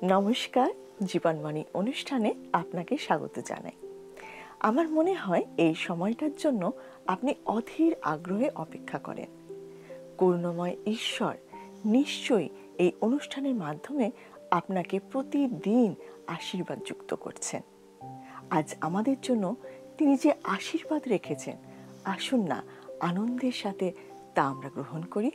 নমস্কার, জীবনবাণী অনুষ্ঠানে আপনাকে স্বাগত জানাই। আমার মনে হয় এই সময়টার জন্য আপনি অধীর আগ্রহে অপেক্ষা করেন। করুণাময় ঈশ্বর নিশ্চয়ই এই অনুষ্ঠানের মাধ্যমে আপনাকে প্রতিদিন আশীর্বাদ যুক্ত করছেন। আজ আমাদের জন্য তিনি যে আশীর্বাদ রেখেছেন, আসুন না আনন্দের সাথে তা আমরা গ্রহণ করি।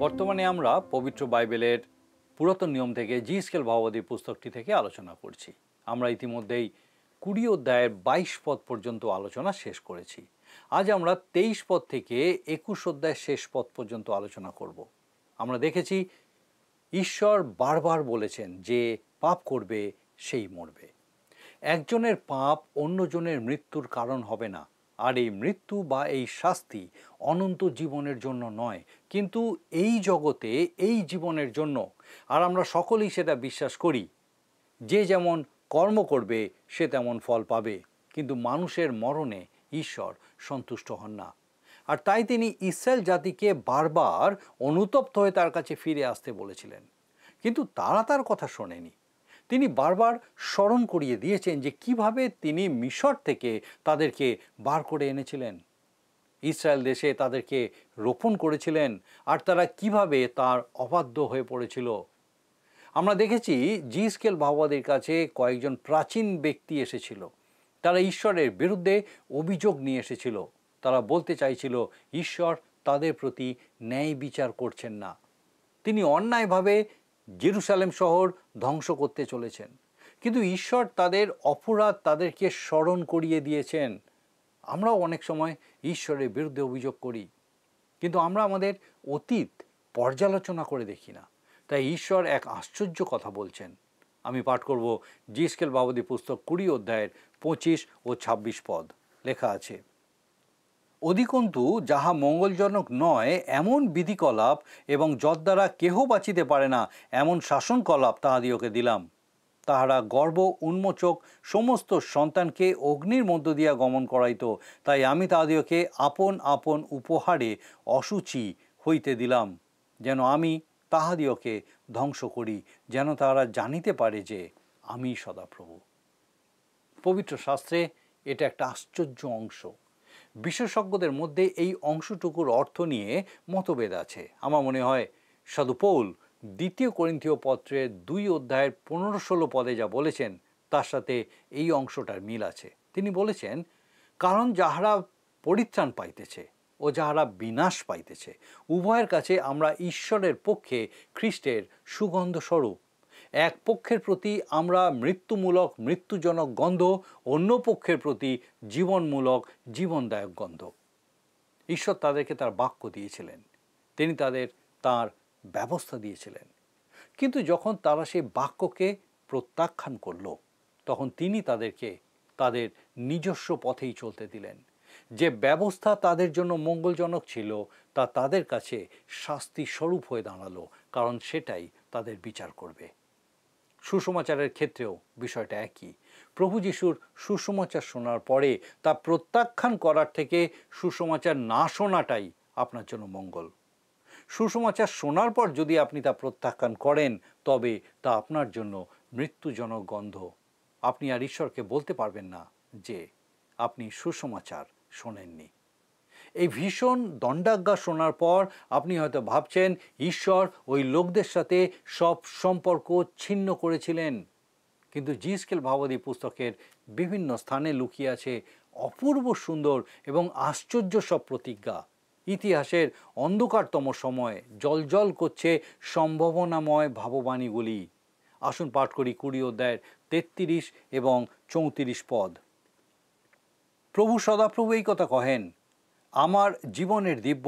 বর্তমানে আমরা পবিত্র বাইবেলের পুরাতন নিয়ম থেকে জিএসকেল ভাওবাদীর পুস্তকটি থেকে আলোচনা করছি। আমরা ইতিমধ্যেই 20 অধ্যায়ের 22 পদ পর্যন্ত আলোচনা শেষ করেছি। আজ আমরা 23 পদ থেকে 21 অধ্যায়ের শেষ পদ পর্যন্ত আলোচনা করব। আমরা দেখেছি ঈশ্বর বারবার বলেছেন যে পাপ করবে সেই মরবে। একজনের পাপ অন্যজনের মৃত্যুর কারণ হবে না, আর এই মৃত্যু বা এই শাস্তি অনন্ত জীবনের জন্য নয়, কিন্তু এই জগতে এই জীবনের জন্য। আর আমরা সকলেই সেটা বিশ্বাস করি। যে যেমন কর্ম করবে সে তেমন ফল পাবে, কিন্তু মানুষের মরণে ঈশ্বর সন্তুষ্ট হন না। আর তাই তিনি ইসরায়েল জাতিকে বারবার অনুতপ্ত হয়ে তার কাছে ফিরে আসতে বলেছিলেন, কিন্তু তারা তার কথা শোনেনি। তিনি বারবার স্মরণ করিয়ে দিয়েছেন যে কিভাবে তিনি মিশর থেকে তাদেরকে বার করে এনেছিলেন, ইসরায়েল দেশে তাদেরকে রোপণ করেছিলেন, আর তারা কিভাবে তার অবাধ্য হয়ে পড়েছিল। আমরা দেখেছি জিএসকেল ভাওবাদীর কাছে কয়েকজন প্রাচীন ব্যক্তি এসেছিল। তারা ঈশ্বরের বিরুদ্ধে অভিযোগ নিয়ে এসেছিল। তারা বলতে চাইছিল ঈশ্বর তাদের প্রতি ন্যায় বিচার করছেন না, তিনি অন্যায়ভাবে জেরুসালেম শহর ধ্বংস করতে চলেছেন। কিন্তু ঈশ্বর তাদের অপরাধ তাদেরকে স্মরণ করিয়ে দিয়েছেন। আমরাও অনেক সময় ঈশ্বরের বিরুদ্ধে অভিযোগ করি, কিন্তু আমরা আমাদের অতীত পর্যালোচনা করে দেখি না। তাই ঈশ্বর এক আশ্চর্য কথা বলছেন। আমি পাঠ করব জিএসকেল ভাওবাদী পুস্তক 20 অধ্যায়ের 25 ও 26 পদ। লেখা আছে, অধিকন্তু যাহা মঙ্গলজনক নয় এমন বিধিকলাপ এবং যদ্বারা কেহ বাঁচিতে পারে না এমন শাসনকলাপ তাহাদিওকে দিলাম। তাহারা গর্ব উন্মোচক সমস্ত সন্তানকে অগ্নির মধ্য দিয়া গমন করাইত, তাই আমি তাহাদিওকে আপন আপন উপহারে অসুচি হইতে দিলাম, যেন আমি তাহাদিওকে ধ্বংস করি, যেন তাহারা জানিতে পারে যে আমি সদাপ্রভু। পবিত্র শাস্ত্রে এটা একটা আশ্চর্য অংশ। বিশেষজ্ঞদের মধ্যে এই অংশটুকুর অর্থ নিয়ে মতভেদ আছে। আমার মনে হয় সাধু পৌল 2 করিন্থীয় পত্রের 2 অধ্যায়ের 15-16 পদে যা বলেছেন তার সাথে এই অংশটার মিল আছে। তিনি বলেছেন, কারণ যাহারা পরিত্রাণ পাইতেছে ও যাহারা বিনাশ পাইতেছে উভয়ের কাছে আমরা ঈশ্বরের পক্ষে খ্রিস্টের সুগন্ধ স্বরূপ। এক পক্ষের প্রতি আমরা মৃত্যুমূলক মৃত্যুজনক গন্ধ, অন্য পক্ষের প্রতি জীবনমূলক জীবনদায়ক গন্ধ। ঈশ্বর তাদেরকে তার বাক্য দিয়েছিলেন, তিনি তাদের তার ব্যবস্থা দিয়েছিলেন, কিন্তু যখন তারা সেই বাক্যকে প্রত্যাখ্যান করল তখন তিনি তাদেরকে তাদের নিজস্ব পথেই চলতে দিলেন। যে ব্যবস্থা তাদের জন্য মঙ্গলজনক ছিল তা তাদের কাছে শাস্তি স্বরূপ হয়ে দাঁড়ালো, কারণ সেটাই তাদের বিচার করবে। সুসমাচারের ক্ষেত্রেও বিষয়টা একই। প্রভু যিশুর সুসমাচার শোনার পরে তা প্রত্যাখ্যান করার থেকে সুসমাচার না শোনাটাই আপনার জন্য মঙ্গল। সুসমাচার শোনার পর যদি আপনি তা প্রত্যাখ্যান করেন তবে তা আপনার জন্য মৃত্যুজনক গন্ধ। আপনি আর ঈশ্বরকে বলতে পারবেন না যে আপনি সুসমাচার শোনেননি। এই ভীষণ দণ্ডাজ্ঞা শোনার পর আপনি হয়তো ভাবছেন ঈশ্বর ওই লোকদের সাথে সব সম্পর্ক ছিন্ন করেছিলেন, কিন্তু জিএসকেল ভাওবাদী পুস্তকের বিভিন্ন স্থানে লুকিয়ে আছে অপূর্ব সুন্দর এবং আশ্চর্য সব প্রতিজ্ঞা। ইতিহাসের অন্ধকারতম সময় জ্বলজ্বল করছে সম্ভাবনাময় ভাববাণীগুলি। আসুন পাঠ করি 20 অধ্যায়ের 33 এবং 34 পদ। প্রভু সদাপ্রভু এই কথা কহেন, আমার জীবনের দিব্য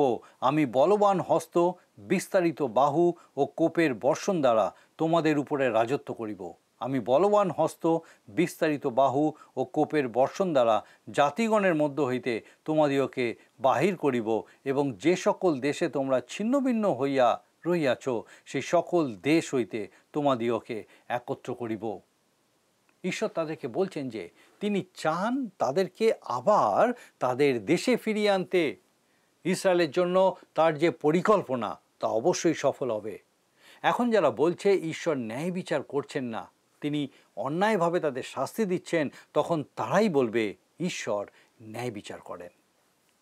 আমি বলবান হস্ত বিস্তারিত বাহু ও কোপের বর্ষণ দ্বারা তোমাদের উপরে রাজত্ব করিব। আমি বলবান হস্ত, বিস্তারিত বাহু ও কোপের বর্ষণ দ্বারা জাতিগণের মধ্য হইতে তোমাদিওকে বাহির করিব, এবং যে সকল দেশে তোমরা ছিন্নভিন্ন হইয়া রহিয়াছ সেই সকল দেশ হইতে তোমাদিওকে একত্র করিব। ঈশ্বর তাদেরকে বলছেন যে তিনি চান তাদেরকে আবার তাদের দেশে ফিরিয়ে আনতে। ইসরায়েলের জন্য তার যে পরিকল্পনা তা অবশ্যই সফল হবে। এখন যারা বলছে ঈশ্বর ন্যায় বিচার করছেন না, তিনি অন্যায়ভাবে তাদের শাস্তি দিচ্ছেন, তখন তারাই বলবে ঈশ্বর ন্যায় বিচার করেন।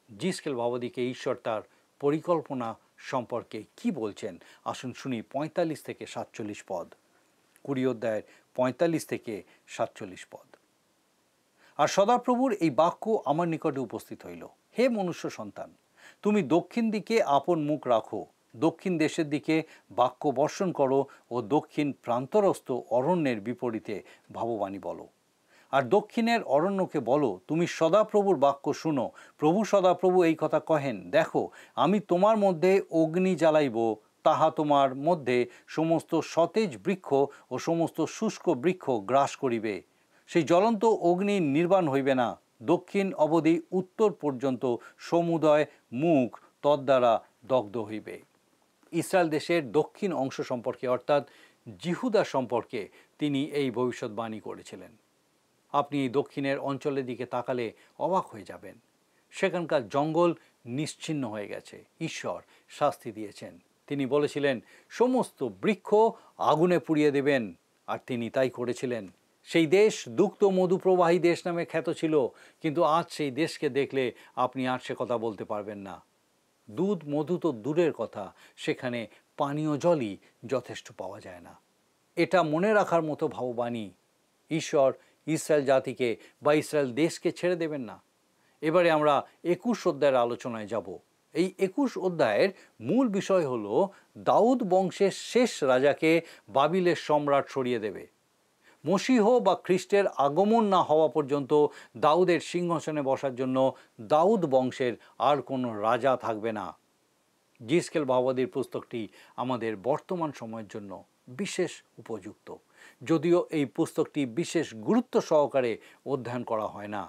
জিসকেল ভাবাদিকে ঈশ্বর তার পরিকল্পনা সম্পর্কে কি বলছেন আসুন শুনি 45 থেকে 47 পদ, 20 অধ্যায়ের 45 থেকে 47 পদ। আর সদাপ্রভুর এই বাক্য আমার নিকটে উপস্থিত হইল, হে মনুষ্য সন্তান, তুমি দক্ষিণ দিকে আপন মুখ রাখো, দক্ষিণ দেশের দিকে বাক্য বর্ষণ করো ও দক্ষিণ প্রান্তরস্থ অরণ্যের বিপরীতে ভাববাণী বলো। আর দক্ষিণের অরণ্যকে বলো, তুমি সদাপ্রভুর বাক্য শুনো। প্রভু সদাপ্রভু এই কথা কহেন, দেখো আমি তোমার মধ্যে অগ্নি জ্বালাইব, তাহা তোমার মধ্যে সমস্ত সতেজ বৃক্ষ ও সমস্ত শুষ্ক বৃক্ষ গ্রাস করিবে। সেই জ্বলন্ত অগ্নি নির্বাণ হইবে না, দক্ষিণ অবধি উত্তর পর্যন্ত সমুদয় মুখ তদ্বারা দগ্ধ হইবে। ইসরায়েল দেশের দক্ষিণ অংশ সম্পর্কে অর্থাৎ জিহুদা সম্পর্কে তিনি এই ভবিষ্যৎবাণী করেছিলেন। আপনি এই দক্ষিণের অঞ্চলের দিকে তাকালে অবাক হয়ে যাবেন। সেখানকার জঙ্গল নিশ্চিহ্ন হয়ে গেছে। ঈশ্বর শাস্তি দিয়েছেন। তিনি বলেছিলেন সমস্ত বৃক্ষ আগুনে পুড়িয়ে দেবেন, আর তিনি তাই করেছিলেন। সেই দেশ দুগ্ধ মধুপ্রবাহী দেশ নামে খ্যাত ছিল, কিন্তু আজ সেই দেশকে দেখলে আপনি আর সে কথা বলতে পারবেন না। দুধ মধু তো দূরের কথা, সেখানে পানীয় জলই যথেষ্ট পাওয়া যায় না। এটা মনে রাখার মতো ভাববাণী। ঈশ্বর ইসরায়েল জাতিকে বা ইসরায়েল দেশকে ছেড়ে দেবেন না। এবারে আমরা 21 অধ্যায়ের আলোচনায় যাব। এই 21 অধ্যায়ের মূল বিষয় হলো দাউদ বংশের শেষ রাজাকে বাবিলের সম্রাট সরিয়ে দেবে। মসীহ বা খ্রিস্টের আগমন না হওয়া পর্যন্ত দাউদের সিংহাসনে বসার জন্য দাউদ বংশের আর কোনো রাজা থাকবে না। জিসকেল ভাবাদির পুস্তকটি আমাদের বর্তমান সময়ের জন্য বিশেষ উপযুক্ত, যদিও এই পুস্তকটি বিশেষ গুরুত্ব সহকারে অধ্যয়ন করা হয় না।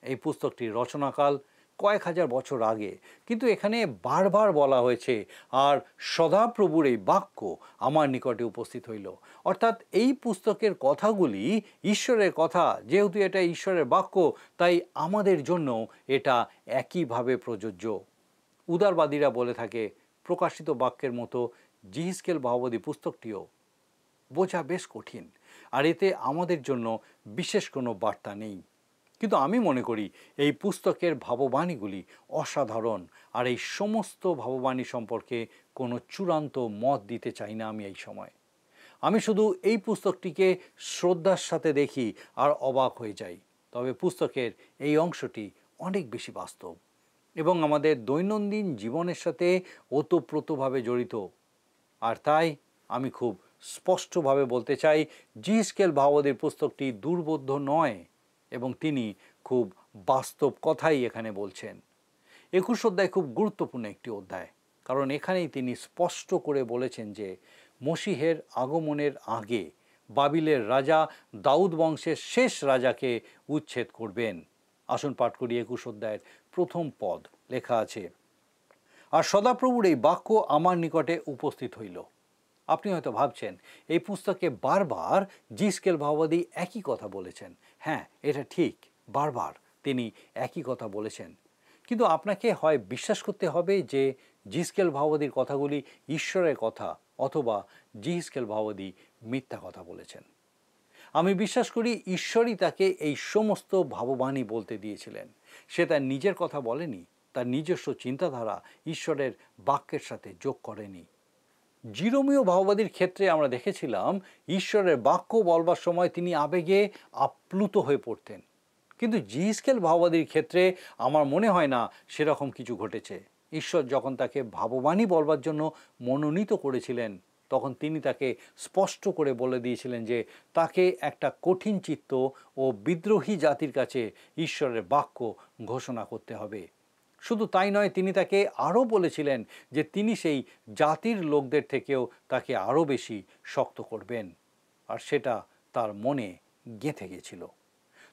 এই পুস্তকটির রচনাকাল কয়েক হাজার বছর আগে, কিন্তু এখানে বারবার বলা হয়েছে আর সদাপ্রভুর এই বাক্য আমার নিকটে উপস্থিত হইল, অর্থাৎ এই পুস্তকের কথাগুলি ঈশ্বরের কথা। যেহেতু এটা ঈশ্বরের বাক্য, তাই আমাদের জন্য এটা একইভাবে প্রযোজ্য। উদারবাদীরা বলে থাকে প্রকাশিত বাক্যের মতো জিহিজকেল ভাবাদী পুস্তকটিও বোঝা বেশ কঠিন, আর এতে আমাদের জন্য বিশেষ কোনো বার্তা নেই। কিন্তু আমি মনে করি এই পুস্তকের ভাববাণীগুলি অসাধারণ, আর এই সমস্ত ভাববাণী সম্পর্কে কোনো চূড়ান্ত মত দিতে চাই না আমি এই সময়। আমি শুধু এই পুস্তকটিকে শ্রদ্ধার সাথে দেখি আর অবাক হয়ে যাই। তবে পুস্তকের এই অংশটি অনেক বেশি বাস্তব এবং আমাদের দৈনন্দিন জীবনের সাথে ওতপ্রোতভাবে জড়িত। আর তাই আমি খুব স্পষ্টভাবে বলতে চাই, জিহিজকেল ভাবাদীর পুস্তকটি দুর্বোধ্য নয় এবং তিনি খুব বাস্তব কথাই এখানে বলছেন। 21 অধ্যায় খুব গুরুত্বপূর্ণ একটি অধ্যায়, কারণ এখানেই তিনি স্পষ্ট করে বলেছেন যে মসীহের আগমনের আগে বাবিলের রাজা দাউদ বংশের শেষ রাজাকে উচ্ছেদ করবেন। আসুন পাঠ করি 21 অধ্যায়ের প্রথম পদ। লেখা আছে, আর সদাপ্রভুর এই বাক্য আমার নিকটে উপস্থিত হইল। আপনি হয়তো ভাবছেন এই পুস্তকে বারবার জিসকেল ভাবাদী একই কথা বলেছেন। হ্যাঁ, এটা ঠিক, বারবার তিনি একই কথা বলেছেন। কিন্তু আপনাকে হয় বিশ্বাস করতে হবে যে জিসকেল ভাবাদীর কথাগুলি ঈশ্বরের কথা, অথবা জিসকেল ভাবাদী মিথ্যা কথা বলেছেন। আমি বিশ্বাস করি ঈশ্বরই তাকে এই সমস্ত ভাববাণী বলতে দিয়েছিলেন। সে তার নিজের কথা বলেনি, তার নিজস্ব চিন্তাধারা ঈশ্বরের বাক্যের সাথে যোগ করেনি। জিরোমীয় ভাববাদীর ক্ষেত্রে আমরা দেখেছিলাম ঈশ্বরের বাক্য বলবার সময় তিনি আবেগে আপ্লুত হয়ে পড়তেন, কিন্তু জিহিজকেল ভাববাদীর ক্ষেত্রে আমার মনে হয় না সেরকম কিছু ঘটেছে। ঈশ্বর যখন তাকে ভাববাণী বলবার জন্য মনোনীত করেছিলেন, তখন তিনি তাকে স্পষ্ট করে বলে দিয়েছিলেন যে তাকে একটা কঠিন চিত্ত ও বিদ্রোহী জাতির কাছে ঈশ্বরের বাক্য ঘোষণা করতে হবে। শুধু তাই নয়, তিনি তাকে আরও বলেছিলেন যে তিনি সেই জাতির লোকদের থেকেও তাকে আরও বেশি শক্ত করবেন, আর সেটা তার মনে গেঁথে গেছিল।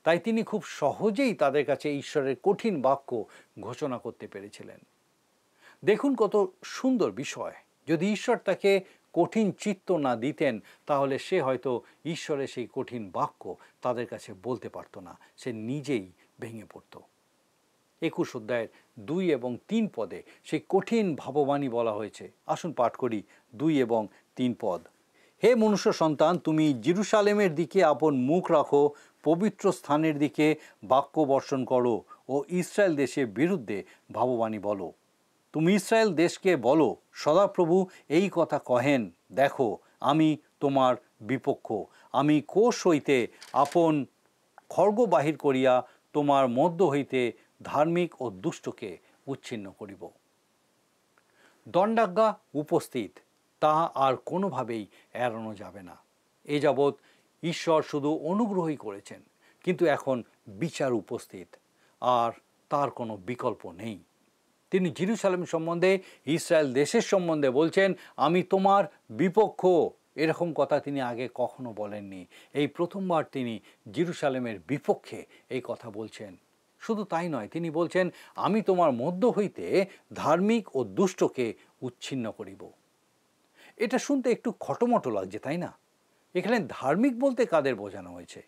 তাই তিনি খুব সহজেই তাদের কাছে ঈশ্বরের কঠিন বাক্য ঘোষণা করতে পেরেছিলেন। দেখুন কত সুন্দর বিষয়। যদি ঈশ্বর তাকে কঠিন চিত্ত না দিতেন, তাহলে সে হয়তো ঈশ্বরের সেই কঠিন বাক্য তাদের কাছে বলতে পারত না, সে নিজেই ভেঙে পড়ত। 21 অধ্যায়ের 2 এবং 3 পদে সেই কঠিন ভাববাণী বলা হয়েছে। আসুন পাঠ করি 2 এবং 3 পদ। হে মনুষ্য সন্তান, তুমি জেরুসালেমের দিকে আপন মুখ রাখো, পবিত্র স্থানের দিকে বাক্য বর্ষণ করো ও ইসরায়েল দেশের বিরুদ্ধে ভাববাণী বলো। তুমি ইসরায়েল দেশকে বলো, সদাপ্রভু এই কথা কহেন, দেখো আমি তোমার বিপক্ষ, আমি কোষ হইতে আপন খড়গ বাহির করিয়া তোমার মধ্য হইতে ধার্মিক ও দুষ্টকে উচ্ছিন্ন করিব। দণ্ডাজ্ঞা উপস্থিত, তা আর কোনোভাবেই এড়ানো যাবে না। এ যাবৎ ঈশ্বর শুধু অনুগ্রহই করেছেন, কিন্তু এখন বিচার উপস্থিত, আর তার কোনো বিকল্প নেই। তিনি জেরুসালেম সম্বন্ধে, ইসরায়েল দেশের সম্বন্ধে বলছেন, আমি তোমার বিপক্ষ। এরকম কথা তিনি আগে কখনো বলেননি। এই প্রথমবার তিনি জেরুসালেমের বিপক্ষে এই কথা বলছেন। শুধু তাই নয়, তিনি বলছেন, আমি তোমার মধ্য হইতে ধার্মিক ও দুষ্টকে উচ্ছিন্ন করিব। এটা শুনতে একটু খটোমটো লাগছে, তাই না? এখানে ধার্মিক বলতে কাদের বোঝানো হয়েছে?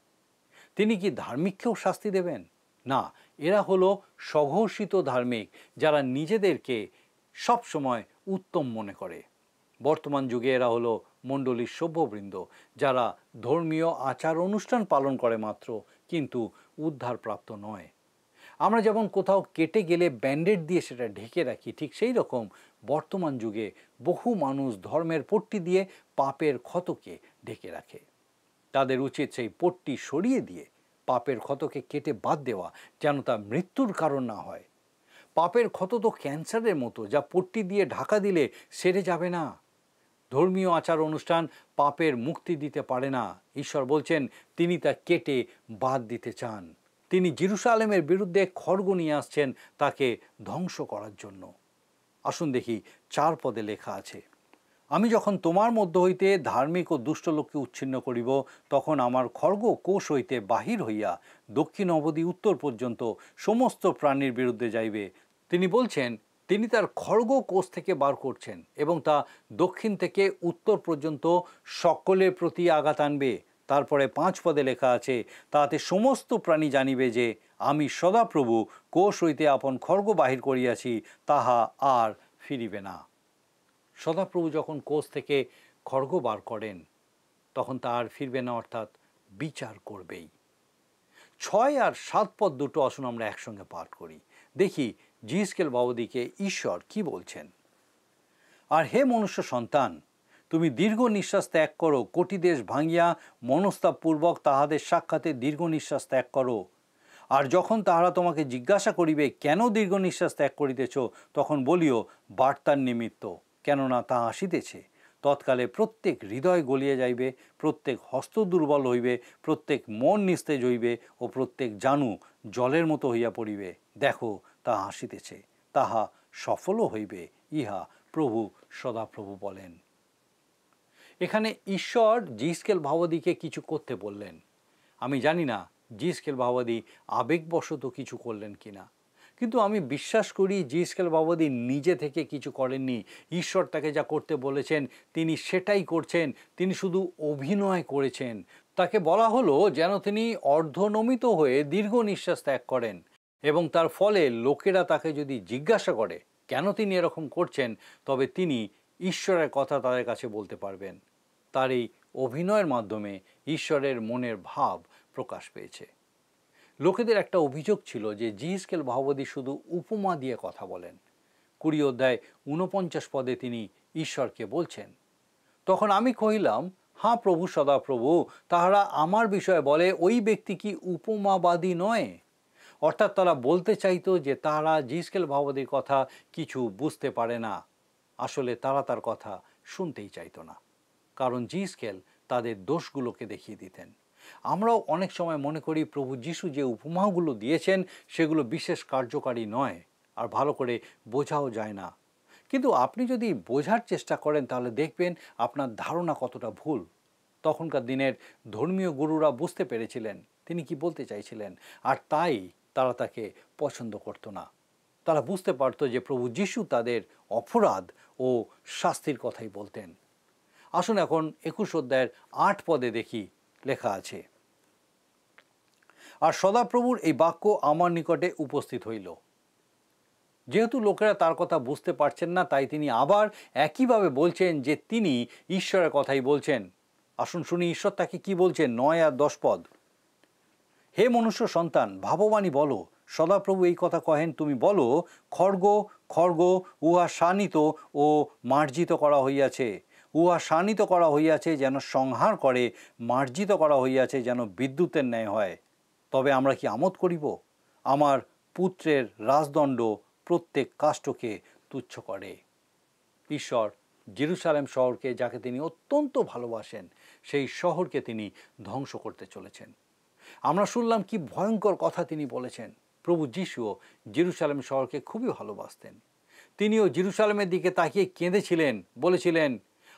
তিনি কি ধার্মিককেও শাস্তি দেবেন? না, এরা হলো স্বঘোষিত ধার্মিক, যারা নিজেদেরকে সবসময় উত্তম মনে করে। বর্তমান যুগে এরা হলো মণ্ডলীর সভ্যবৃন্দ, যারা ধর্মীয় আচার অনুষ্ঠান পালন করে মাত্র, কিন্তু উদ্ধারপ্রাপ্ত নয়। আমরা যেমন কোথাও কেটে গেলে ব্যান্ডেড দিয়ে সেটা ঢেকে রাখি, ঠিক সেই রকম বর্তমান যুগে বহু মানুষ ধর্মের পট্টি দিয়ে পাপের ক্ষতকে ঢেকে রাখে। তাদের উচিত সেই পট্টি সরিয়ে দিয়ে পাপের ক্ষতকে কেটে বাদ দেওয়া, যেন তা মৃত্যুর কারণ না হয়। পাপের ক্ষত তো ক্যান্সারের মতো, যা পট্টি দিয়ে ঢাকা দিলে সেরে যাবে না। ধর্মীয় আচার অনুষ্ঠান পাপের মুক্তি দিতে পারে না। ঈশ্বর বলছেন তিনি তা কেটে বাদ দিতে চান। তিনি জেরুসালেমের বিরুদ্ধে খড়গ নিয়ে আসছেন তাকে ধ্বংস করার জন্য। আসুন দেখি 4 পদে লেখা আছে, আমি যখন তোমার মধ্য হইতে ধার্মিক ও দুষ্ট লোককে উচ্ছিন্ন করিব, তখন আমার খড়গ কোষ হইতে বাহির হইয়া দক্ষিণ অবধি উত্তর পর্যন্ত সমস্ত প্রাণীর বিরুদ্ধে যাইবে। তিনি বলছেন তিনি তার খড়গ কোষ থেকে বার করছেন এবং তা দক্ষিণ থেকে উত্তর পর্যন্ত সকলের প্রতি আঘাত আনবে। তারপরে 5 পদে লেখা আছে, তাতে সমস্ত প্রাণী জানিবে যে আমি সদাপ্রভু কোষ হইতে আপন খড়গ বাহির করিয়াছি, তাহা আর ফিরিবে না। সদাপ্রভু যখন কোষ থেকে খড়গ বার করেন, তখন তা আর ফিরবে না, অর্থাৎ বিচার করবেই। 6 আর 7 পদ দুটো আসুন আমরা একসঙ্গে পাঠ করি, দেখি জিসকেল বাবদিকে ঈশ্বর কি বলছেন। আর হে মনুষ্য সন্তান, তুমি দীর্ঘ নিঃশ্বাস ত্যাগ করো, কোটি দেশ ভাঙিয়া মনস্তাবপূর্বক তাহাদের সাক্ষাতে দীর্ঘ নিঃশ্বাস ত্যাগ করো। আর যখন তাহারা তোমাকে জিজ্ঞাসা করিবে, কেন দীর্ঘ নিঃশ্বাস ত্যাগ করিতেছ, তখন বলিও, বার্তার নিমিত্ত, কেননা তা আসিতেছে। তৎকালে প্রত্যেক হৃদয় গলিয়ে যাইবে, প্রত্যেক হস্ত দুর্বল হইবে, প্রত্যেক মন নিস্তেজ হইবে ও প্রত্যেক জানু জলের মতো হইয়া পড়িবে। দেখো তাহা আসিতেছে, তাহা সফলও হইবে, ইহা প্রভু সদাপ্রভু বলেন। এখানে ঈশ্বর জিসকেল ভাওবাদীকে কিছু করতে বললেন। আমি জানি না জিসকেল ভাওবাদী আবেগবশত কিছু করলেন কিনা, কিন্তু আমি বিশ্বাস করি জিসকেল ভাওবাদী নিজে থেকে কিছু করেননি। ঈশ্বর তাকে যা করতে বলেছেন তিনি সেটাই করছেন। তিনি শুধু অভিনয় করেছেন। তাকে বলা হলো যেন তিনি অর্ধনমিত হয়ে দীর্ঘ নিঃশ্বাস ত্যাগ করেন, এবং তার ফলে লোকেরা তাকে যদি জিজ্ঞাসা করে কেন তিনি এরকম করছেন, তবে তিনি ঈশ্বরের কথা তাদের কাছে বলতে পারবেন। তার এই অভিনয়ের মাধ্যমে ঈশ্বরের মনের ভাব প্রকাশ পেয়েছে। লোকেদের একটা অভিযোগ ছিল যে জিসকেল ভাওবাদী শুধু উপমা দিয়ে কথা বলেন। 20 অধ্যায় 49 পদে তিনি ঈশ্বরকে বলছেন, তখন আমি কহিলাম, হাঁ প্রভু সদাপ্রভু, তাহারা আমার বিষয়ে বলে, ওই ব্যক্তি কি উপমাবাদী নয়? অর্থাৎ তারা বলতে চাইতো যে তারা জিসকেল ভাওবাদীর কথা কিছু বুঝতে পারে না। আসলে তারা তার কথা শুনতেই চাইতো না, কারণ জিসকেল তাদের দোষগুলোকে দেখিয়ে দিতেন। আমরাও অনেক সময় মনে করি প্রভু যিশু যে উপমাগুলো দিয়েছেন সেগুলো বিশেষ কার্যকারী নয়। আর ভালো করে বোঝাও যায় না। কিন্তু আপনি যদি বোঝার চেষ্টা করেন তাহলে দেখবেন আপনার ধারণা কতটা ভুল। তখনকার দিনের ধর্মীয় গুরুরা বুঝতে পেরেছিলেন তিনি কি বলতে চাইছিলেন, আর তাই তারা তাকে পছন্দ করতো না। তারা বুঝতে পারতো যে প্রভু যিশু তাদের অপরাধ ও শাস্তির কথাই বলতেন। আসুন এখন 21 অধ্যায়ের 8 পদে দেখি লেখা আছে, আর সদাপ্রভুর এই বাক্য আমার নিকটে উপস্থিত হইল। যেহেতু লোকেরা তার কথা বুঝতে পারছেন না, তাই তিনি আবার একইভাবে বলছেন যে তিনি ঈশ্বরের কথাই বলছেন। আসুন শুনি ঈশ্বর তাকে কি বলছেন। 9 আর 10 পদ। হে মনুষ্য সন্তান, ভাববাণী বলো। সদাপ্রভু এই কথা কহেন, তুমি বলো, খড়গ খড়গ উহা শানিত ও মার্জিত করা হইয়াছে, উহা শানিত করা হইয়াছে যেন সংহার করে, মার্জিত করা হইয়াছে যেন বিদ্যুতের ন্যায় হয়। তবে আমরা কি আমোদ করিব? আমার পুত্রের রাজদণ্ড প্রত্যেক কাষ্ঠকে তুচ্ছ করে। ঈশ্বর জেরুসালেম শহরকে, যাকে তিনি অত্যন্ত ভালোবাসেন, সেই শহরকে তিনি ধ্বংস করতে চলেছেন। আমরা শুনলাম কি ভয়ঙ্কর কথা তিনি বলেছেন। প্রভু যিশুও জেরুসালেম শহরকে খুবই ভালোবাসতেন। তিনিও জেরুসালেমের দিকে তাকিয়ে কেঁদেছিলেন, বলেছিলেন,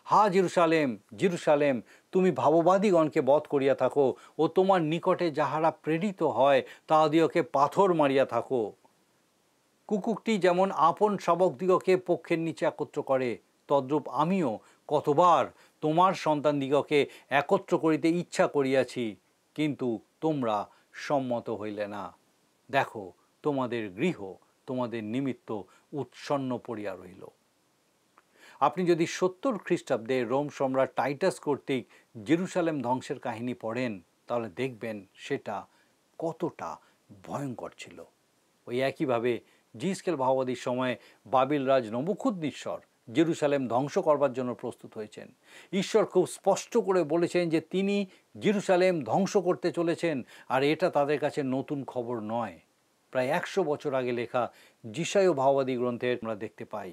হা জেরুসালেম জেরুসালেম, তুমি ভাববাদীগণকে বধ করিয়া থাকো ও তোমার নিকটে যাহারা প্রেরিত হয় তাহাদিওকে পাথর মারিয়া থাকো। কুকুরটি যেমন আপন শাবকদিগকে পক্ষের নিচে একত্র করে, তদ্রূপ আমিও কতবার তোমার সন্তানদিগকে একত্র করিতে ইচ্ছা করিয়াছি, কিন্তু তোমরা সম্মত হইলে না। দেখো, তোমাদের গৃহ তোমাদের নিমিত্ত উৎসন্ন পড়িয়া রহিল। আপনি যদি 70 খ্রিস্টাব্দে রোম সম্রাট টাইটাস কর্তৃক জেরুসালেম ধ্বংসের কাহিনী পড়েন তাহলে দেখবেন সেটা কতটা ভয়ঙ্কর ছিল। ওই একইভাবে জিসকেল ভাওবাদীর সময় বাবিল রাজ নবুখুদনিৎসর জেরুসালেম ধ্বংস করবার জন্য প্রস্তুত হয়েছেন। ঈশ্বর খুব স্পষ্ট করে বলেছেন যে তিনি জেরুসালেম ধ্বংস করতে চলেছেন, আর এটা তাদের কাছে নতুন খবর নয়। প্রায় 100 বছর আগে লেখা যিশায় ভাওবাদী গ্রন্থের আমরা দেখতে পাই,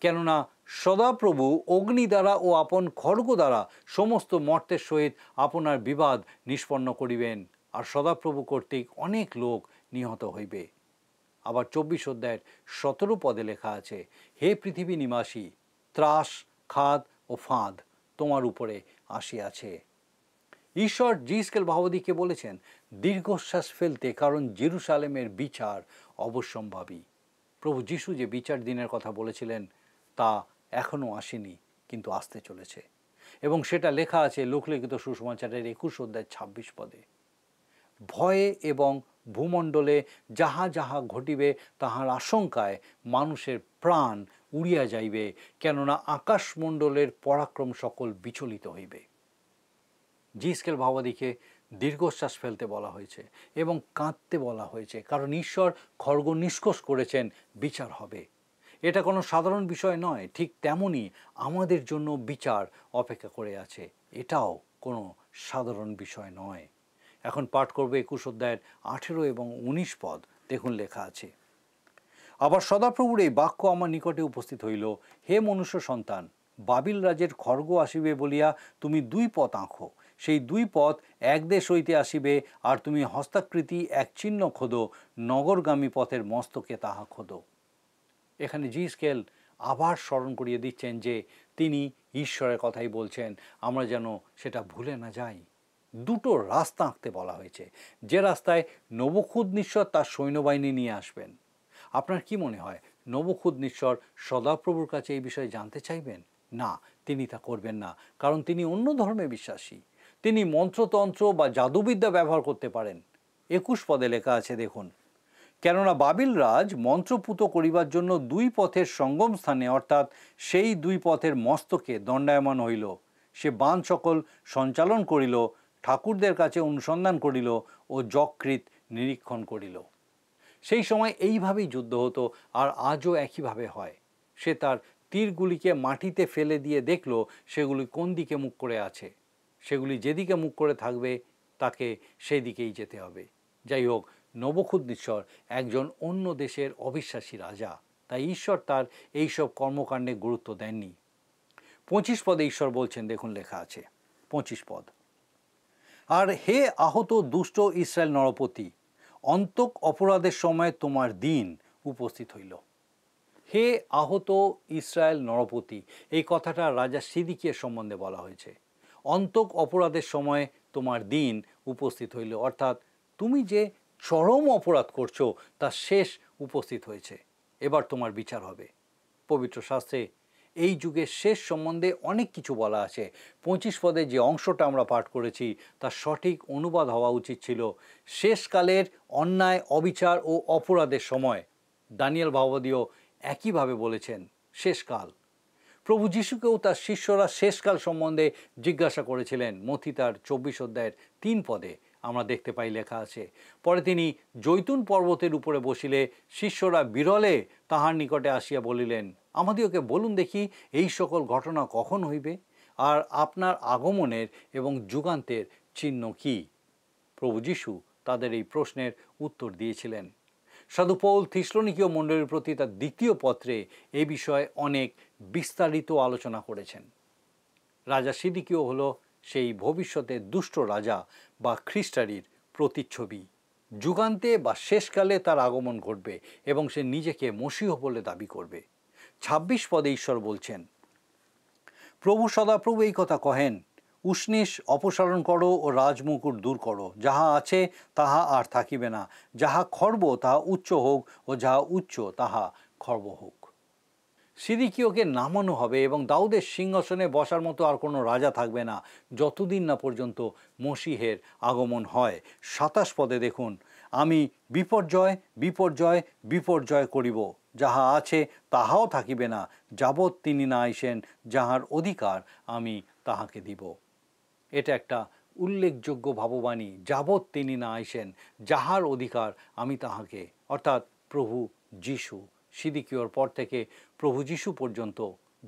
কেননা সদাপ্রভু অগ্নি দ্বারা ও আপন খড়গ দ্বারা সমস্ত মর্তের সহিত আপনার বিবাদ নিষ্পন্ন করিবেন, আর সদাপ্রভু কর্তৃক অনেক লোক নিহত হইবে। আবার 24 অধ্যায়ের 17 পদে লেখা আছে, হে পৃথিবী নিবাসী, ত্রাস খাদ ও ফাঁদ তোমার উপরে আসিয়াছে। ঈশ্বর জিসকেল ভাওবাদীকে বলেছেন দীর্ঘশ্বাস ফেলতে, কারণ জেরুসালেমের বিচার অবশ্যম্ভাবী। প্রভু যিশু যে বিচার দিনের কথা বলেছিলেন তা এখনও আসেনি, কিন্তু আসতে চলেছে, এবং সেটা লেখা আছে লোকলিখিত সুসমাচারের 21 অধ্যায় 26 পদে। ভয়ে এবং ভূমণ্ডলে যাহা যাহা ঘটিবে তাহার আশঙ্কায় মানুষের প্রাণ উড়িয়া যাইবে, কেননা আকাশমণ্ডলের পরাক্রম সকল বিচলিত হইবে। জিসকেল ভাওবাদীকে দীর্ঘশ্বাস ফেলতে বলা হয়েছে এবং কাঁদতে বলা হয়েছে, কারণ ঈশ্বর খড়গ নিষ্কোষ করেছেন, বিচার হবে। এটা কোনো সাধারণ বিষয় নয়, ঠিক তেমনই আমাদের জন্য বিচার অপেক্ষা করে আছে, এটাও কোনো সাধারণ বিষয় নয়। এখন পাঠ করবে 21 অধ্যায়ের 18 এবং 19 পদ। দেখুন লেখা আছে, আবার সদাপ্রভুর এই বাক্য আমার নিকটে উপস্থিত হইল, হে মনুষ্য সন্তান, বাবিল রাজের খড়গ আসিবে বলিয়া তুমি 2 পথ আঁকো, সেই 2 পথ এক দেশ হইতে আসিবে, আর তুমি হস্তাকৃতি এক চিহ্ন খোদো, নগরগামী পথের মস্তকে তাহা খোদো। এখানে জিসকেল আবার স্মরণ করিয়ে দিচ্ছেন যে তিনি ঈশ্বরের কথাই বলছেন, আমরা যেন সেটা ভুলে না যাই। 2টো রাস্তা আঁকতে বলা হয়েছে, যে রাস্তায় নবুখুদনিৎসর তার সৈন্যবাহিনী নিয়ে আসবেন। আপনার কি মনে হয় নবুখুদনিৎসর সদাপ্রভুর কাছে এই বিষয়ে জানতে চাইবেন? না, তিনি তা করবেন না, কারণ তিনি অন্য ধর্মে বিশ্বাসী। তিনি মন্ত্রতন্ত্র বা জাদুবিদ্যা ব্যবহার করতে পারেন। 21 পদে লেখা আছে, দেখুন, কেননা বাবিল রাজ মন্ত্রপুত করিবার জন্য 2 পথের সঙ্গম স্থানে, অর্থাৎ সেই 2 পথের মস্তকে দণ্ডায়মান হইল। সে বাণ সকল সঞ্চালন করিল, ঠাকুরদের কাছে অনুসন্ধান করিল ও যকৃত নিরীক্ষণ করিল। সেই সময় এইভাবেই যুদ্ধ হতো, আর আজও একইভাবে হয়। সে তার তীরগুলিকে মাটিতে ফেলে দিয়ে দেখল সেগুলি কোন দিকে মুখ করে আছে। সেগুলি যেদিকে মুখ করে থাকবে তাকে সেই দিকেই যেতে হবে। যাই হোক, নবুখুদনিৎসর একজন অন্য দেশের অবিশ্বাসী রাজা, তাই ঈশ্বর তার এইসব কর্মকাণ্ডে গুরুত্ব দেননি। 25 পদে ঈশ্বর বলছেন, দেখুন লেখা আছে 25 পদ, আর হে আহত দুষ্ট ইসরায়েল নরপতি, অন্তক অপরাধের সময় তোমার দিন উপস্থিত হইল। হে আহত ইসরায়েল নরপতি, এই কথাটা রাজা সিদিকিয়ার সম্বন্ধে বলা হয়েছে। অন্তক অপরাধের সময় তোমার দিন উপস্থিত হইল, অর্থাৎ তুমি যে চরম অপরাধ করছো তা শেষ উপস্থিত হয়েছে, এবার তোমার বিচার হবে। পবিত্র শাস্ত্রে এই যুগের শেষ সম্বন্ধে অনেক কিছু বলা আছে। 25 পদে যে অংশটা আমরা পাঠ করেছি তার সঠিক অনুবাদ হওয়া উচিত ছিল শেষকালের অন্যায়, অবিচার ও অপরাধের সময়। দানিয়েল ভাববাদীও একইভাবে বলেছেন শেষকাল। প্রভু যিশুকেও তার শিষ্যরা শেষকাল সম্বন্ধে জিজ্ঞাসা করেছিলেন। মথি তার 24 অধ্যায়ের 3 পদে আমরা দেখতে পাই লেখা আছে, পরে তিনি জৈতুন পর্বতের উপরে বসিলে শিষ্যরা বিরলে তাহার নিকটে আসিয়া বলিলেন, আমাদিওকে বলুন দেখি এই সকল ঘটনা কখন হইবে, আর আপনার আগমনের এবং যুগান্তের চিহ্ন কি? প্রভু যিশু তাদের এই প্রশ্নের উত্তর দিয়েছিলেন। সাধু পৌল থিসলনিকীয় মণ্ডলীর প্রতি তার 2য় পত্রে এ বিষয়ে অনেক বিস্তারিত আলোচনা করেছেন। রাজা সিদিকীয় হল সেই ভবিষ্যতের দুষ্ট রাজা বা খ্রিস্টারির প্রতিচ্ছবি। যুগান্তে বা শেষকালে তার আগমন ঘটবে এবং সে নিজেকে মসীহ বলে দাবি করবে। 26 পদে ঈশ্বর বলছেন, প্রভু সদাপ্রভু এই কথা কহেন, উষ্ণীষ অপসারণ করো ও রাজমুকুট দূর করো, যাহা আছে তাহা আর থাকিবে না, যাহা খর্ব তাহা উচ্চ হোক ও যাহা উচ্চ তাহা খর্ব হোক। সিদিকীয়কে নামানো হবে এবং দাউদের সিংহাসনে বসার মতো আর কোনো রাজা থাকবে না যতদিন না পর্যন্ত মসীহের আগমন হয়। 27 পদে দেখুন, আমি বিপর্যয় বিপর্যয় বিপর্যয় করিব, যাহা আছে তাহাও থাকিবে না, যাবৎ তিনি না আইসেন, যাহার অধিকার আমি তাহাকে দিব। এটা একটা উল্লেখযোগ্য ভাববাণী, যাবৎ তিনি না আইসেন, যাহার অধিকার আমি তাহাকে, অর্থাৎ প্রভু যিশু। সিদিকীয়র পর থেকে প্রভু যিশু পর্যন্ত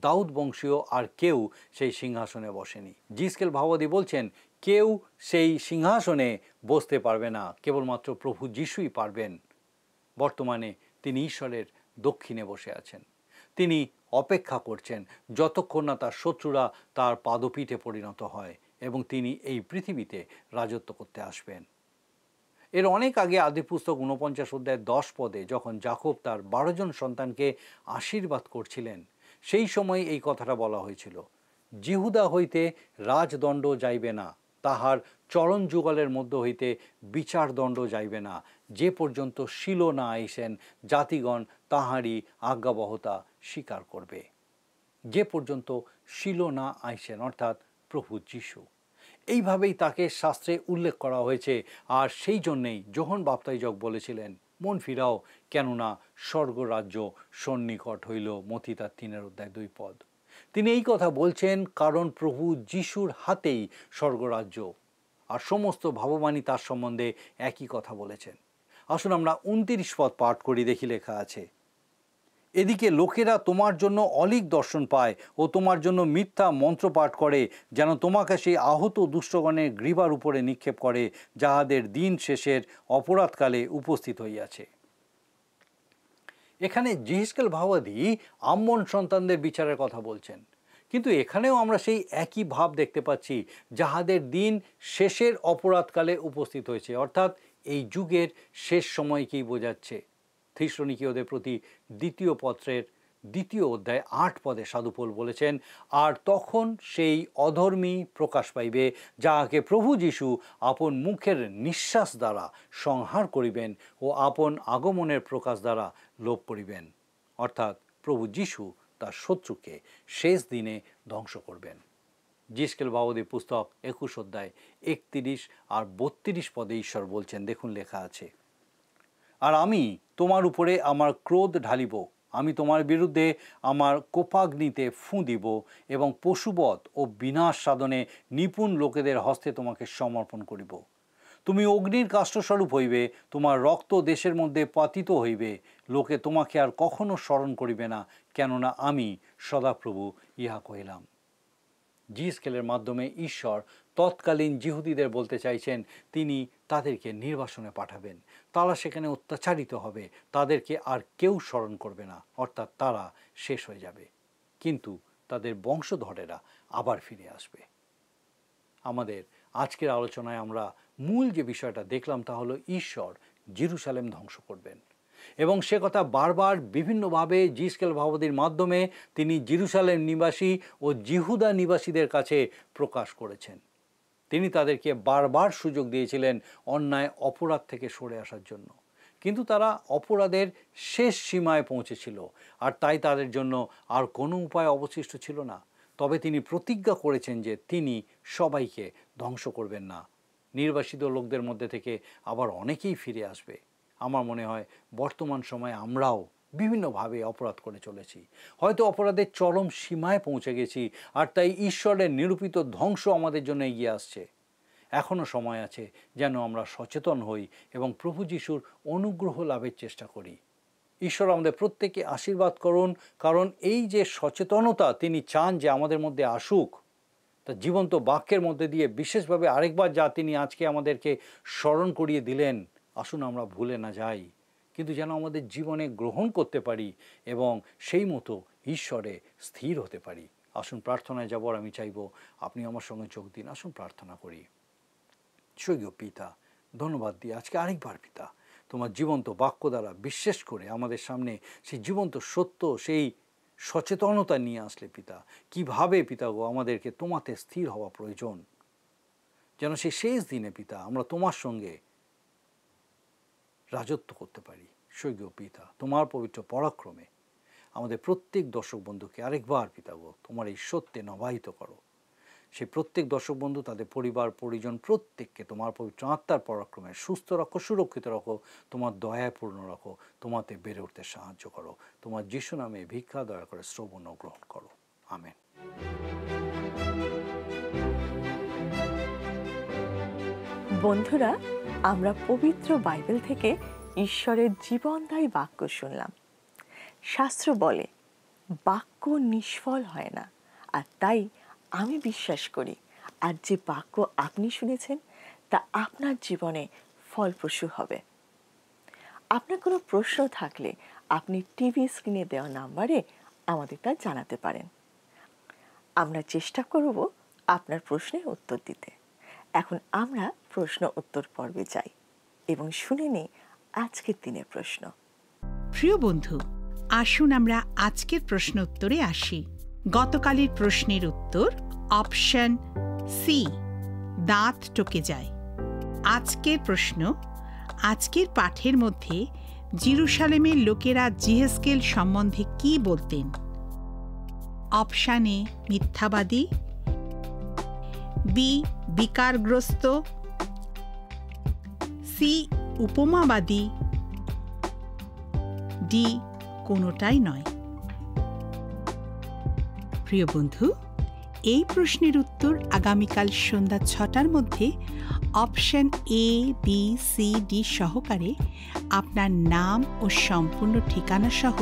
দাউদ বংশীয় আর কেউ সেই সিংহাসনে বসেনি। জিসকেল ভাওবাদী বলছেন, কেউ সেই সিংহাসনে বসতে পারবে না, কেবলমাত্র প্রভু যিশুই পারবেন। বর্তমানে তিনি ঈশ্বরের দক্ষিণে বসে আছেন। তিনি অপেক্ষা করছেন যতক্ষণ না তার শত্রুরা তার পাদপীঠে পরিণত হয় এবং তিনি এই পৃথিবীতে রাজত্ব করতে আসবেন। এর অনেক আগে আদিপুস্তক 49 অধ্যায় 10 পদে যখন যাকব তার 12 জন সন্তানকে আশীর্বাদ করছিলেন, সেই সময় এই কথাটা বলা হয়েছিল, জিহুদা হইতে রাজদণ্ড যাইবে না, তাহার চরণ যুগলের মধ্য হইতে বিচারদণ্ড যাইবে না, যে পর্যন্ত শিলো না আইসেন, জাতিগণ তাহারই আজ্ঞাবহতা স্বীকার করবে। যে পর্যন্ত শিলো না আইসেন, অর্থাৎ প্রভু যিশু। এইভাবেই তাকে শাস্ত্রে উল্লেখ করা হয়েছে। আর সেই জন্যেই যোহন বাপ্তাইজক বলেছিলেন, মন ফিরাও, কেননা স্বর্গরাজ্য সন্নিকট হইল। মথি তার 3 অধ্যায় 2 পদ। তিনি এই কথা বলছেন কারণ প্রভু যিশুর হাতেই স্বর্গরাজ্য, আর সমস্ত ভাববাণী তার সম্বন্ধে একই কথা বলেছেন। আসুন আমরা 29 পদ পাঠ করি, দেখি লেখা আছে, এদিকে লোকেরা তোমার জন্য অলিক দর্শন পায় ও তোমার জন্য মিথ্যা মন্ত্র পাঠ করে, যেন তোমাকে সেই আহত দুষ্টগণের গ্রীবার উপরে নিক্ষেপ করে, যাহাদের দিন শেষের অপরাধকালে উপস্থিত হইয়াছে। এখানে জিহিজকেল ভাওবাদী আম্মন সন্তানদের বিচারের কথা বলছেন, কিন্তু এখানেও আমরা সেই একই ভাব দেখতে পাচ্ছি, যাহাদের দিন শেষের অপরাধকালে উপস্থিত হয়েছে, অর্থাৎ এই যুগের শেষ সময়কেই বোঝাচ্ছে। থিসলনিকীয়দের প্রতি 2 পত্রের 2 অধ্যায় 8 পদে সাধু পৌল বলেছেন, আর তখন সেই অধর্মী প্রকাশ পাইবে, যাহাকে প্রভু যিশু আপন মুখের নিঃশ্বাস দ্বারা সংহার করিবেন ও আপন আগমনের প্রকাশ দ্বারা লোপ করিবেন, অর্থাৎ প্রভু যিশু তার শত্রুকে শেষ দিনে ধ্বংস করবেন। জিসকেল ভাওবাদী পুস্তক 21 অধ্যায় 31 আর 32 পদে ঈশ্বর বলছেন, দেখুন লেখা আছে, আর আমি তোমার উপরে আমার ক্রোধ ঢালিব, আমি তোমার বিরুদ্ধে আমার কোপাগ্নিতে ফুঁ দিব এবং পশুবধ ও বিনাশ সাধনে নিপুণ লোকেদের হস্তে তোমাকে সমর্পণ করিব। তুমি অগ্নির কাষ্ঠস্বরূপ হইবে, তোমার রক্ত দেশের মধ্যে পাতিত হইবে, লোকে তোমাকে আর কখনো স্মরণ করিবে না, কেননা আমি সদাপ্রভু ইহা কহিলাম। জিসকেলের মাধ্যমে ঈশ্বর তৎকালীন জিহুদীদের বলতে চাইছেন তিনি তাদেরকে নির্বাসনে পাঠাবেন, তারা সেখানে অত্যাচারিত হবে, তাদেরকে আর কেউ স্মরণ করবে না, অর্থাৎ তারা শেষ হয়ে যাবে, কিন্তু তাদের বংশধরেরা আবার ফিরে আসবে। আমাদের আজকের আলোচনায় আমরা মূল যে বিষয়টা দেখলাম তা হলো ঈশ্বর জেরুজালেম ধ্বংস করবেন। এবং সে কথা বারবার বিভিন্নভাবে জিসকেল ভাওবাদীর মাধ্যমে তিনি জেরুজালেম নিবাসী ও জিহুদা নিবাসীদের কাছে প্রকাশ করেছেন। তিনি তাদেরকে বারবার সুযোগ দিয়েছিলেন অন্যায় অপরাধ থেকে সরে আসার জন্য, কিন্তু তারা অপরাধের শেষ সীমায় পৌঁছেছিল, আর তাই তাদের জন্য আর কোনো উপায় অবশিষ্ট ছিল না। তবে তিনি প্রতিজ্ঞা করেছেন যে তিনি সবাইকে ধ্বংস করবেন না। নির্বাসিত লোকদের মধ্যে থেকে আবার অনেকেই ফিরে আসবে। আমার মনে হয় বর্তমান সময়ে আমরাও বিভিন্নভাবে অপরাধ করে চলেছি, হয়তো অপরাধের চরম সীমায় পৌঁছে গেছি, আর তাই ঈশ্বরের নিরূপিত ধ্বংস আমাদের জন্য এগিয়ে আসছে। এখনও সময় আছে যেন আমরা সচেতন হই এবং প্রভু যিশুর অনুগ্রহ লাভের চেষ্টা করি। ঈশ্বর আমাদের প্রত্যেককে আশীর্বাদ করুন, কারণ এই যে সচেতনতা তিনি চান যে আমাদের মধ্যে আসুক, তা জীবন্ত বাক্যের মধ্যে দিয়ে বিশেষভাবে আরেকবার যা তিনি আজকে আমাদেরকে স্মরণ করিয়ে দিলেন, আসুন আমরা ভুলে না যাই, কিন্তু যেন আমাদের জীবনে গ্রহণ করতে পারি এবং সেই মতো ঈশ্বরে স্থির হতে পারি। আসুন প্রার্থনায় যাবার আমি চাইব আপনি আমার সঙ্গে যোগ দিন। আসুন প্রার্থনা করি। স্বর্গীয় পিতা, ধন্যবাদ দিই আজকে আরেকবার পিতা তোমার জীবন্ত বাক্য দ্বারা বিশেষ করে আমাদের সামনে সেই জীবন্ত সত্য, সেই সচেতনতা নিয়ে আসলে পিতা, কিভাবে পিতা গো আমাদেরকে তোমাতে স্থির হওয়া প্রয়োজন, যেন সেই শেষ দিনে পিতা আমরা তোমার সঙ্গে রাজত্ব করতে পারি। স্বর্গীয় পিতা, তোমার পবিত্র পরাক্রমে আমাদের প্রত্যেক দর্শক বন্ধুকে আরেকবার পিতা গো তোমার এই সত্যে নবাহিত করো। সেই প্রত্যেক দর্শক বন্ধু, তাদের পরিবার পরিজন প্রত্যেককে তোমার পবিত্র আত্মার পরাক্রমে সুস্থ রাখো, সুরক্ষিত রাখো, তোমার দয়ায় পূর্ণ রাখো, তোমাতে বেড়ে উঠতে সাহায্য করো। তোমার যিশু নামে ভিক্ষা দয়া করে শ্রবণ ও গ্রহণ করো। আমেন। বন্ধুরা, আমরা পবিত্র বাইবেল থেকে ঈশ্বরের জীবনদায়ী বাক্য শুনলাম। শাস্ত্র বলে বাক্য নিষ্ফল হয় না, আর তাই আমি বিশ্বাস করি আর যে বাক্য আপনি শুনেছেন তা আপনার জীবনে ফলপ্রসূ হবে। আপনার কোনো প্রশ্ন থাকলে আপনি টিভি স্ক্রিনে দেওয়া নাম্বারে আমাদের তা জানাতে পারেন। আমরা চেষ্টা করব আপনার প্রশ্নের উত্তর দিতে। এখন আমরা প্রশ্ন উত্তর পর্বে যাই এবং শুনে নিই আজকের দিনের প্রশ্ন। প্রিয় বন্ধু, আসুন আমরা আজকের প্রশ্ন উত্তরে আসি। গতকালের প্রশ্নের উত্তর অপশন সি, দাঁত টকে যায়। আজকের প্রশ্ন, আজকের পাঠের মধ্যে জেরুজালেমের লোকেরা জিহেজকেল সম্বন্ধে কি বলতেন? অপশন এ মিথ্যাবাদী, বি বিকারগ্রস্ত, সি উপমাবাদী, ডি কোনোটাই নয়। প্রিয় বন্ধু, এই প্রশ্নের উত্তর আগামীকাল সন্ধ্যা 6টার মধ্যে option A, B, C, D সহকারে আপনার নাম ও সম্পূর্ণ ঠিকানা সহ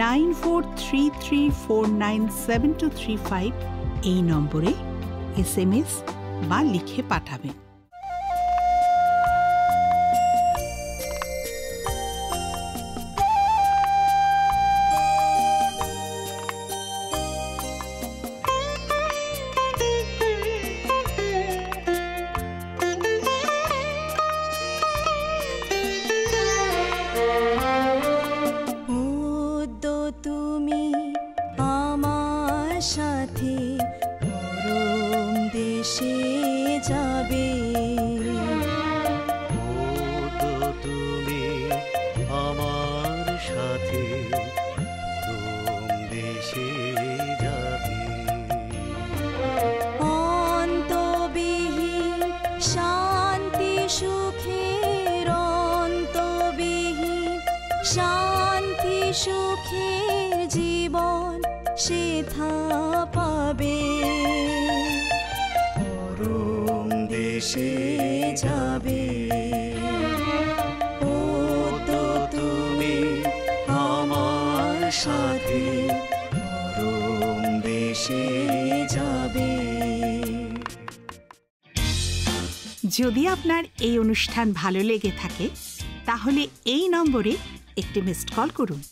9433497235 এই নম্বরে SMS বা লিখে পাঠাবেন। সুখের জীবন সেথা পাবে, পরম দেশে যাবে। ও তো তুমি আমার সাথে পরম দেশে যাবে। যদি আপনার এই অনুষ্ঠান ভালো লেগে থাকে তাহলে এই নম্বরে একটি মিসড কল করুন,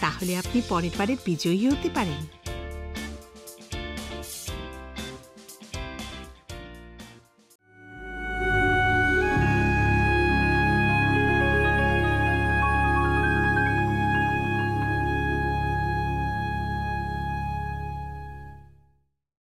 তাহলে আপনি পরের বারের বিজয়ী হতে পারেন।